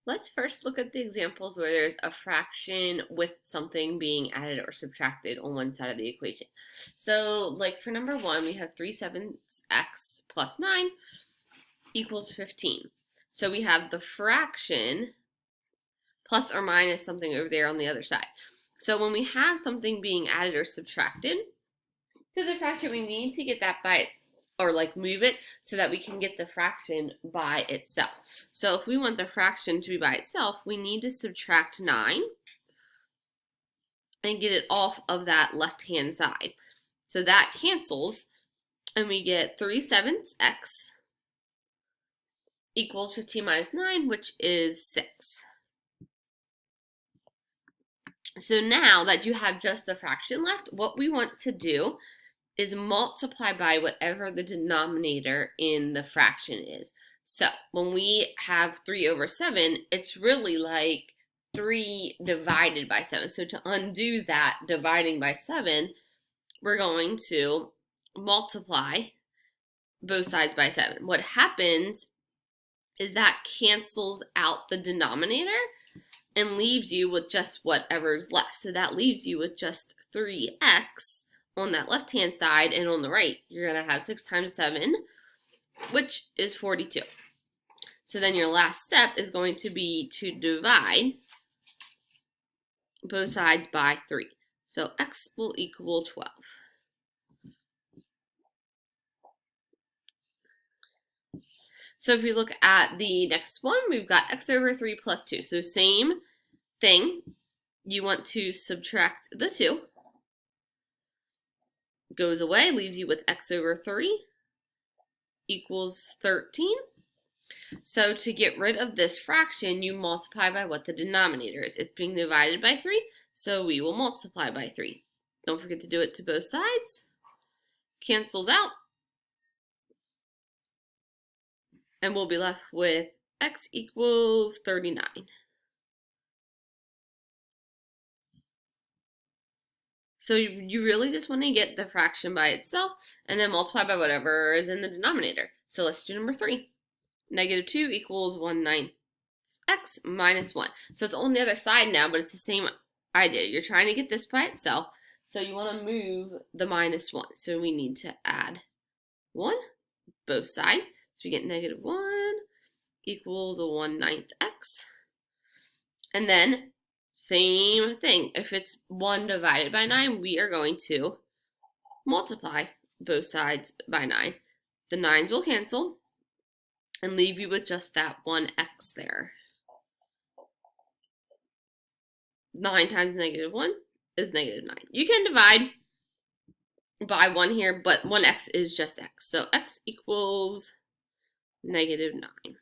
Let's first look at the examples where there's a fraction with something being added or subtracted on one side of the equation. So, like for number 1, we have 3/7 x plus 9 equals 15. So we have the fraction plus or minus something over there on the other side. So when we have something being added or subtracted to the fraction, we need to get that by or like move it so that we can get the fraction by itself. So if we want the fraction to be by itself, we need to subtract 9 and get it off of that left-hand side. So that cancels, and we get 3/7 x equals 15 minus 9, which is 6. So now that you have just the fraction left, what we want to do is multiply by whatever the denominator in the fraction is. So when we have 3/7, it's really like 3 divided by 7. So to undo that dividing by 7, we're going to multiply both sides by 7. What happens is that cancels out the denominator and leaves you with just whatever's left. So that leaves you with just 3x on that left-hand side, and on the right, you're going to have 6 times 7, which is 42. So then your last step is going to be to divide both sides by 3. So x will equal 12. So if we look at the next one, we've got x over 3 plus 2. So same thing. You want to subtract the 2. Goes away, leaves you with x over 3 equals 13. So to get rid of this fraction, you multiply by what the denominator is. It's being divided by 3, so we will multiply by 3. Don't forget to do it to both sides. Cancels out. And we'll be left with x equals 39. So you really just want to get the fraction by itself and then multiply by whatever is in the denominator. So let's do number 3. -2 equals 1/9 x minus 1. So it's on the other side now, but it's the same idea. You're trying to get this by itself, so you want to move the -1. So we need to add 1 both sides. So we get -1 equals 1/9 x. And then same thing. If it's 1 divided by 9, we are going to multiply both sides by 9. The 9s will cancel and leave you with just that 1x there. 9 times -1 is -9. You can divide by 1 here, but 1x is just x. So x equals -9.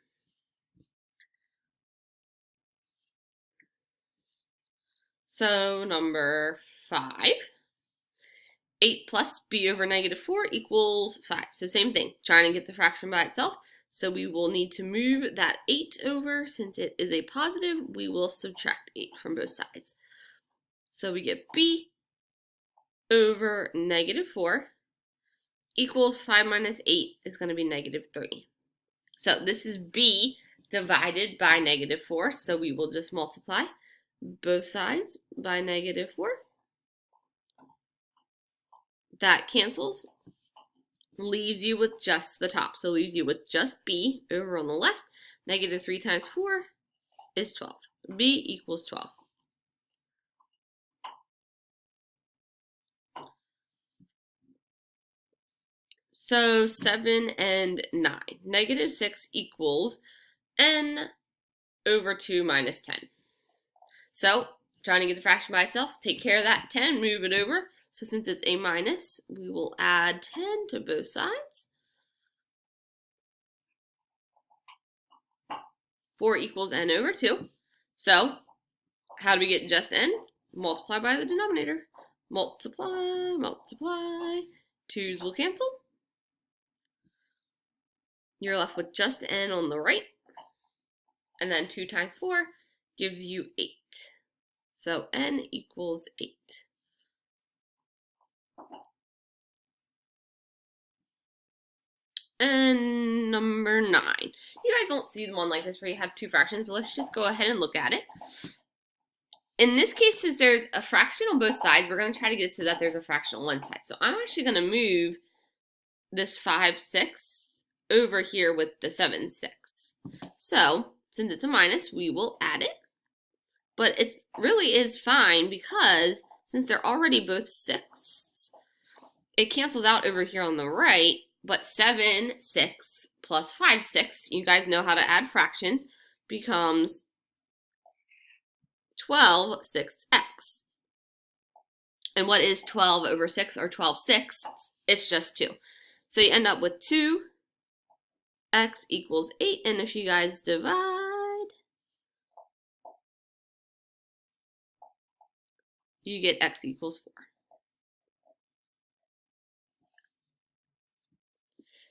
So number 5. 8 plus b over -4 equals 5. So same thing, trying to get the fraction by itself. So we will need to move that 8 over. Since it is a positive, we will subtract 8 from both sides. So we get b over -4 equals 5 minus 8 is going to be -3. So this is b divided by -4. So we will just multiply both sides by -4. That cancels, leaves you with just the top. So leaves you with just b over on the left. -3 times 4 is 12. b equals 12. So 7 and 9. -6 equals n over 2 minus 10. So trying to get the fraction by itself, take care of that 10, move it over. So since it's a minus, we will add 10 to both sides. 4 equals n over 2. So how do we get just n? Multiply by the denominator. Multiply, multiply. 2's will cancel. You're left with just n on the right. And then 2 times 4 gives you 8. So n equals 8. And number 9. You guys won't see one like this where you have two fractions, but let's just go ahead and look at it. In this case, since there's a fraction on both sides, we're going to try to get it so that there's a fraction on one side. So I'm actually going to move this 5/6 over here with the 7/6. So, since it's a minus, we will add it. But it really is fine because since they're already both 6ths, it cancels out over here on the right, but 7/6 plus 5/6, you guys know how to add fractions, becomes 12/6x. And what is 12 over 6 or 12/6? It's just 2. So you end up with 2x equals 8, and if you guys divide, you get x equals 4.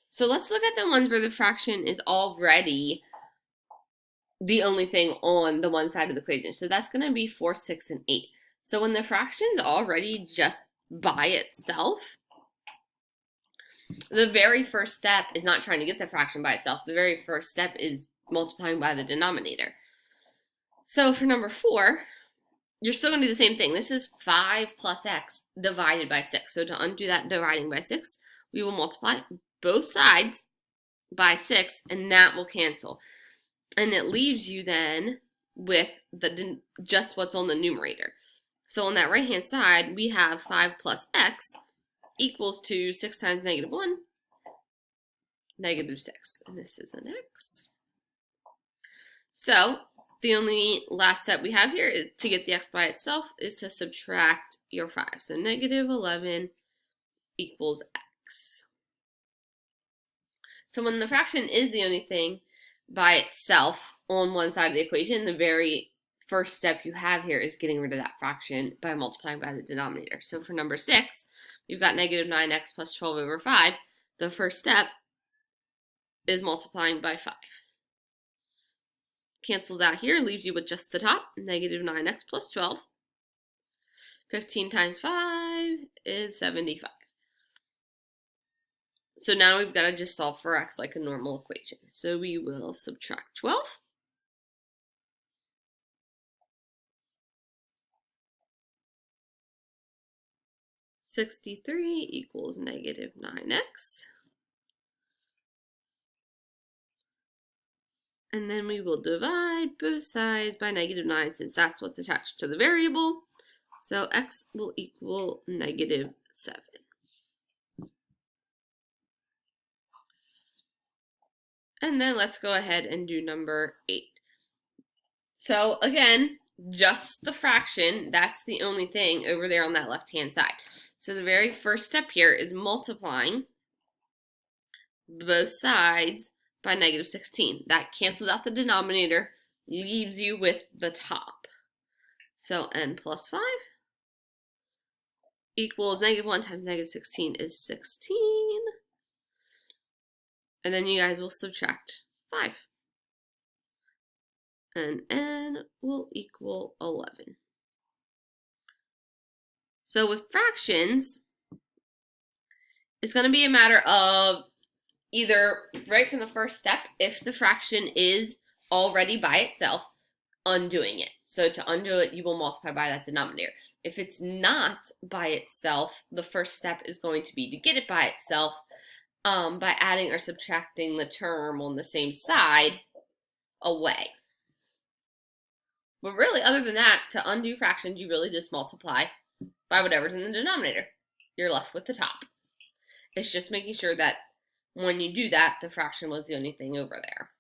So let's look at the ones where the fraction is already the only thing on the one side of the equation. So that's going to be 4, 6, and 8. So when the fraction's already just by itself, the very first step is not trying to get the fraction by itself. The very first step is multiplying by the denominator. So for number 4, you're still going to do the same thing. This is 5 plus x divided by 6. So to undo that dividing by 6, we will multiply both sides by 6, and that will cancel. And it leaves you then with just what's on the numerator. So on that right-hand side, we have 5 plus x equals to 6 times -1, -6. And this is an x. So the only last step we have here is to get the x by itself is to subtract your 5. So -11 equals x. So when the fraction is the only thing by itself on one side of the equation, the very first step you have here is getting rid of that fraction by multiplying by the denominator. So for number 6, we've got -9x plus 12 over 5. The first step is multiplying by 5. Cancels out here, leaves you with just the top, -9x plus 12. 15 times 5 is 75. So now we've got to just solve for x like a normal equation. So we will subtract 12. $63 equals -9x. And then we will divide both sides by -9 since that's what's attached to the variable. So x will equal -7. And then let's go ahead and do number 8. So again, just the fraction, that's the only thing over there on that left-hand side. So the very first step here is multiplying both sides by -16. That cancels out the denominator, leaves you with the top. So n plus 5 equals -1 times -16 is 16. And then you guys will subtract 5. And n will equal 11. So with fractions, it's going to be a matter of either right from the first step, if the fraction is already by itself, undoing it. So to undo it, you will multiply by that denominator. If it's not by itself, the first step is going to be to get it by itself by adding or subtracting the term on the same side away. But really, other than that, to undo fractions, you really just multiply by whatever's in the denominator. You're left with the top. It's just making sure that when you do that, the fraction was the only thing over there.